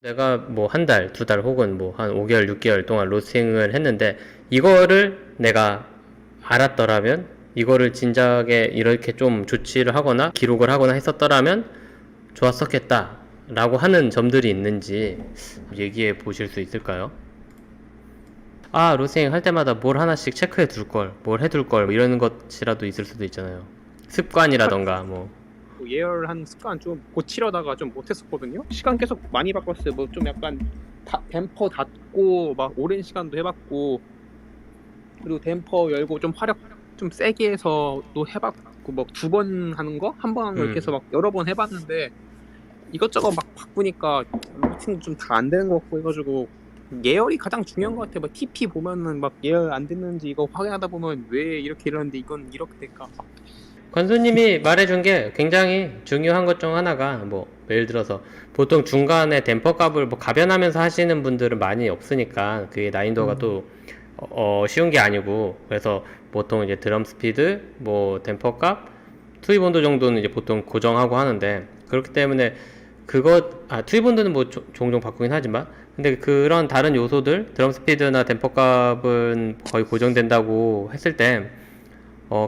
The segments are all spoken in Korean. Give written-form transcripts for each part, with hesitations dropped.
내가 뭐 한 달, 두 달 혹은 뭐 한 5개월, 6개월 동안 로스팅을 했는데 이거를 내가 알았더라면 이거를 진작에 이렇게 좀 조치를 하거나 기록을 하거나 했었더라면 좋았었겠다 라고 하는 점들이 있는지 얘기해 보실 수 있을까요? 아, 로스팅 할 때마다 뭘 하나씩 체크해 둘 걸, 뭘 해둘 걸, 뭐 이런 것이라도 있을 수도 있잖아요. 습관이라던가 뭐. 예열한 습관 좀 고치려다가 좀 못했었거든요. 시간 계속 많이 바꿨어요. 뭐 좀 약간 댐퍼 닫고 막 오랜 시간도 해봤고, 그리고 댐퍼 열고 좀 화력 좀 세게 해서 또 해봤고, 뭐 두 번 하는 거 한 번 이렇게 해서 막 여러 번 해봤는데 이것저것 막 바꾸니까 루틴 좀 다 안 되는 것 같고 해가지고 예열이 가장 중요한 것 같아요. 막 TP 보면은 막 예열 안 됐는지 이거 확인하다 보면 왜 이렇게 이러는데 이건 이렇게 될까. 권수님이 말해준 게 굉장히 중요한 것 중 하나가 뭐 예를 들어서 보통 중간에 댐퍼 값을 뭐 가변하면서 하시는 분들은 많이 없으니까 그게 난이도가 또 쉬운 게 아니고 그래서 보통 이제 드럼 스피드 뭐 댐퍼 값 투입 온도 정도는 이제 보통 고정하고 하는데 그렇기 때문에 투입 온도는 뭐 종종 바꾸긴 하지만 근데 그런 다른 요소들 드럼 스피드나 댐퍼 값은 거의 고정된다고 했을 때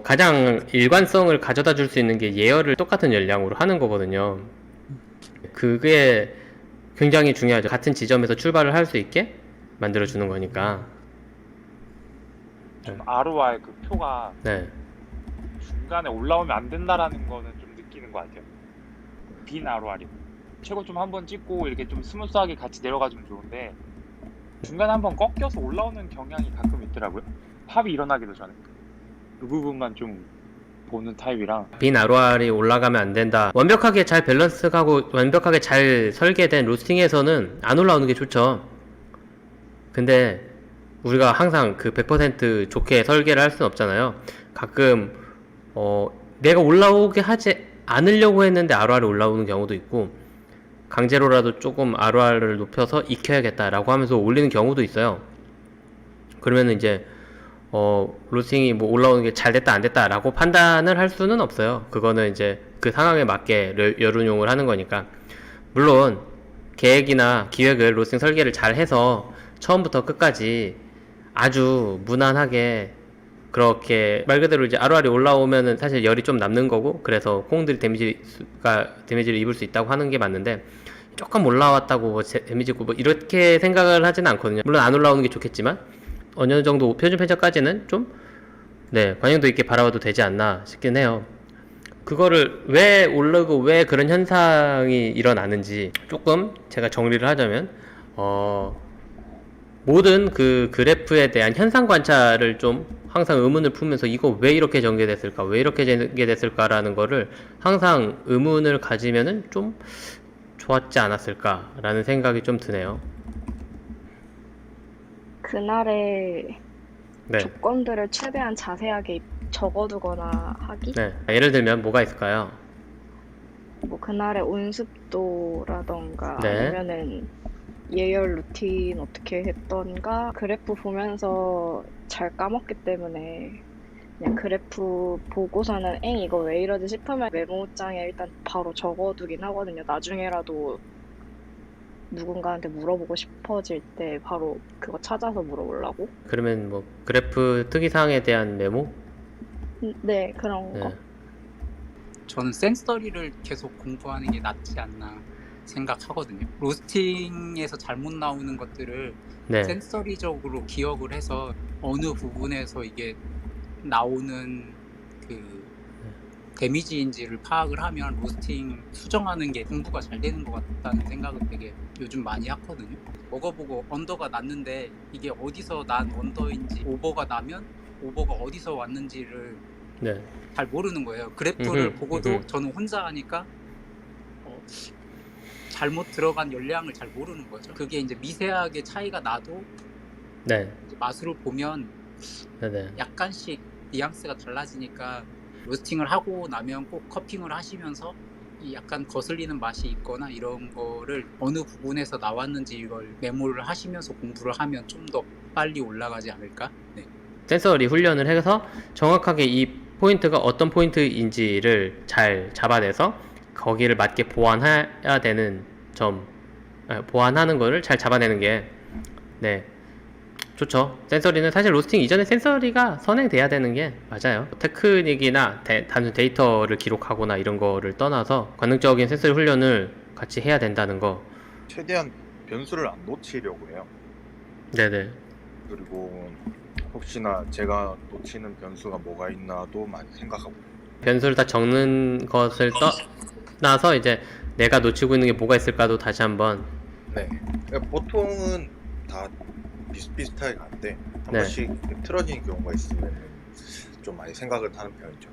가장 일관성을 가져다 줄 수 있는 게 예열을 똑같은 열량으로 하는 거거든요. 그게 굉장히 중요하죠. 같은 지점에서 출발을 할 수 있게 만들어주는 거니까. 네. 좀 ROI 그 표가 네. 중간에 올라오면 안 된다라는 거는 좀 느끼는 것 같아요. 빈 ROI이 최고 좀 한번 찍고 이렇게 좀 스무스하게 같이 내려가주면 좋은데 중간에 한번 꺾여서 올라오는 경향이 가끔 있더라고요. 팝이 일어나기도 전에 그 부분만 좀 보는 타입이랑. 빈 ROR이 올라가면 안 된다. 완벽하게 잘 밸런스하고 완벽하게 잘 설계된 로스팅에서는 안 올라오는 게 좋죠. 근데 우리가 항상 그 100% 좋게 설계를 할 수는 없잖아요. 가끔 내가 올라오게 하지 않으려고 했는데 ROR이 올라오는 경우도 있고 강제로라도 조금 ROR을 높여서 익혀야겠다라고 하면서 올리는 경우도 있어요. 그러면 이제 로스팅이 뭐 올라오는 게 잘 됐다 안 됐다 라고 판단을 할 수는 없어요. 그거는 이제 그 상황에 맞게 여론용을 하는 거니까. 물론 계획이나 기획을 로스팅 설계를 잘 해서 처음부터 끝까지 아주 무난하게 그렇게 말 그대로 이제 ROR이 올라오면은 사실 열이 좀 남는 거고 그래서 콩들이 데미지를 입을 수 있다고 하는 게 맞는데 조금 올라왔다고 뭐 데미지 입고 뭐 이렇게 생각을 하지는 않거든요. 물론 안 올라오는 게 좋겠지만 어느 정도 표준 편차까지는 좀 네, 관용도 있게 바라봐도 되지 않나 싶긴 해요. 그거를 왜 오르고 왜 그런 현상이 일어나는지 조금 제가 정리를 하자면 모든 그 그래프에 대한 현상 관찰을 좀 항상 의문을 품으면서 이거 왜 이렇게 전개됐을까 왜 이렇게 전개됐을까라는 거를 항상 의문을 가지면은 좀 좋았지 않았을까라는 생각이 좀 드네요. 그날의 네. 조건들을 최대한 자세하게 적어두거나 하기? 네. 예를 들면 뭐가 있을까요? 뭐 그날의 온습도라던가 네. 아니면은 예열 루틴 어떻게 했던가 그래프 보면서 잘 까먹기 때문에 그냥 그래프 보고서는 엥 이거 왜 이러지 싶으면 메모장에 일단 바로 적어두긴 하거든요. 나중에라도 누군가한테 물어보고 싶어질 때 바로 그거 찾아서 물어보려고. 그러면 뭐 그래프 특이사항에 대한 메모? 네, 그런 거. 네. 저는 센서리를 계속 공부하는 게 낫지 않나 생각하거든요. 로스팅에서 잘못 나오는 것들을 네. 센서리적으로 기억을 해서 어느 부분에서 이게 나오는 그 데미지인지를 파악을 하면 로스팅 수정하는 게 공부가 잘 되는 것 같다는 생각을 되게 요즘 많이 하거든요. 먹어보고 언더가 났는데 이게 어디서 난 언더인지 오버가 나면 오버가 어디서 왔는지를 네. 잘 모르는 거예요. 그래프를 보고도 음흠. 저는 혼자 하니까 잘못 들어간 열량을 잘 모르는 거죠. 그게 이제 미세하게 차이가 나도 네. 이제 맛으로 보면 네네. 약간씩 뉘앙스가 달라지니까 로스팅을 하고 나면 꼭 커핑을 하시면서 이 약간 거슬리는 맛이 있거나 이런 거를 어느 부분에서 나왔는지 이걸 메모를 하시면서 공부를 하면 좀 더 빨리 올라가지 않을까? 네. 센서리 훈련을 해서 정확하게 이 포인트가 어떤 포인트인지를 잘 잡아내서 거기를 맞게 보완해야 되는 점 보완하는 거를 잘 잡아내는 게 네, 좋죠. 센서리는 사실 로스팅 이전에 센서리가 선행돼야 되는 게 맞아요. 테크닉이나 단순 데이터를 기록하거나 이런 거를 떠나서 관능적인 센서리 훈련을 같이 해야 된다는 거. 최대한 변수를 안 놓치려고 해요. 네네. 그리고 혹시나 제가 놓치는 변수가 뭐가 있나도 많이 생각하고. 변수를 다 적는 것을 떠나서 이제 내가 놓치고 있는 게 뭐가 있을까도 다시 한번. 네. 보통은 다 비슷비슷하게 가는데 한 네. 번씩 틀어지는 경우가 있으면 좀 많이 생각을 하는 편이죠.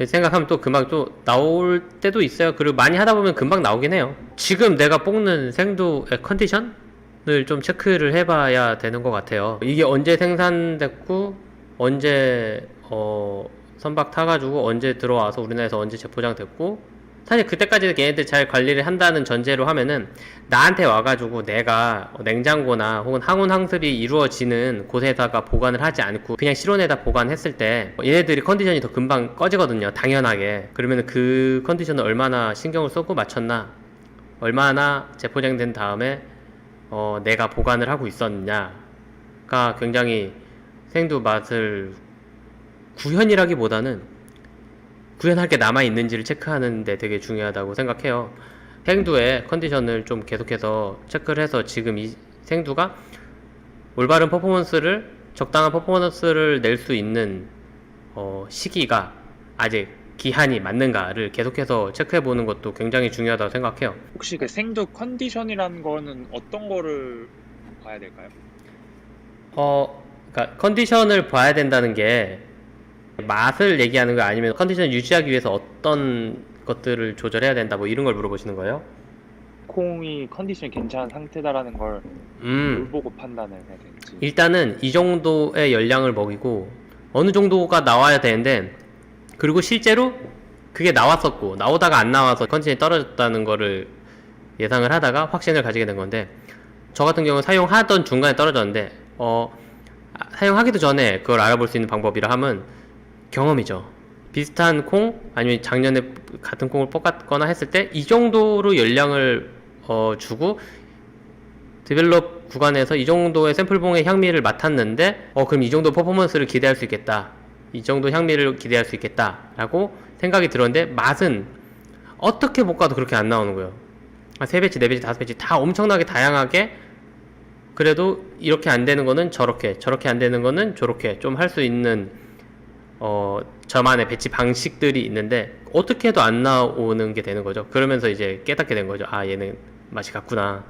생각하면 또 금방 또 나올 때도 있어요. 그리고 많이 하다 보면 금방 나오긴 해요. 지금 내가 뽑는 생두의 컨디션을 좀 체크를 해봐야 되는 것 같아요. 이게 언제 생산됐고 언제 선박 타가지고 언제 들어와서 우리나라에서 언제 재포장됐고, 사실 그때까지 걔네들 잘 관리를 한다는 전제로 하면은 나한테 와가지고 내가 냉장고나 혹은 항온 항습이 이루어지는 곳에다가 보관을 하지 않고 그냥 실온에다 보관했을 때 얘네들이 컨디션이 더 금방 꺼지거든요, 당연하게. 그러면 그 컨디션을 얼마나 신경을 쓰고 맞췄나, 얼마나 재포장된 다음에 내가 보관을 하고 있었냐가 굉장히 생두 맛을 구현이라기보다는 구현할 게 남아있는지를 체크하는 데 되게 중요하다고 생각해요. 생두의 컨디션을 좀 계속해서 체크를 해서 지금 이 생두가 올바른 퍼포먼스를, 적당한 퍼포먼스를 낼 수 있는 시기가 아직 기한이 맞는가를 계속해서 체크해보는 것도 굉장히 중요하다고 생각해요. 혹시 그 생두 컨디션이라는 거는 어떤 거를 봐야 될까요? 그러니까 컨디션을 봐야 된다는 게 맛을 얘기하는 거 아니면 컨디션을 유지하기 위해서 어떤 것들을 조절해야 된다 뭐 이런 걸 물어보시는 거예요? 콩이 컨디션이 괜찮은 상태다라는 걸 뭘 보고 판단을 해야 될지. 일단은 이 정도의 열량을 먹이고 어느 정도가 나와야 되는데, 그리고 실제로 그게 나왔었고 나오다가 안 나와서 컨디션이 떨어졌다는 거를 예상을 하다가 확신을 가지게 된 건데, 저 같은 경우는 사용하던 중간에 떨어졌는데 사용하기도 전에 그걸 알아볼 수 있는 방법이라 하면 경험이죠. 비슷한 콩 아니면 작년에 같은 콩을 볶았거나 했을 때 이 정도로 열량을 주고 디벨롭 구간에서 이 정도의 샘플봉의 향미를 맡았는데 그럼 이 정도 퍼포먼스를 기대할 수 있겠다, 이 정도 향미를 기대할 수 있겠다 라고 생각이 들었는데, 맛은 어떻게 볶아도 그렇게 안 나오는 거예요. 3배치, 4배치, 5배치 다 엄청나게 다양하게, 그래도 이렇게 안 되는 거는 저렇게, 저렇게 안 되는 거는 저렇게 좀 할 수 있는 저만의 배치 방식들이 있는데 어떻게 해도 안 나오는 게 되는 거죠. 그러면서 이제 깨닫게 된 거죠. 아, 얘는 맛이 같구나.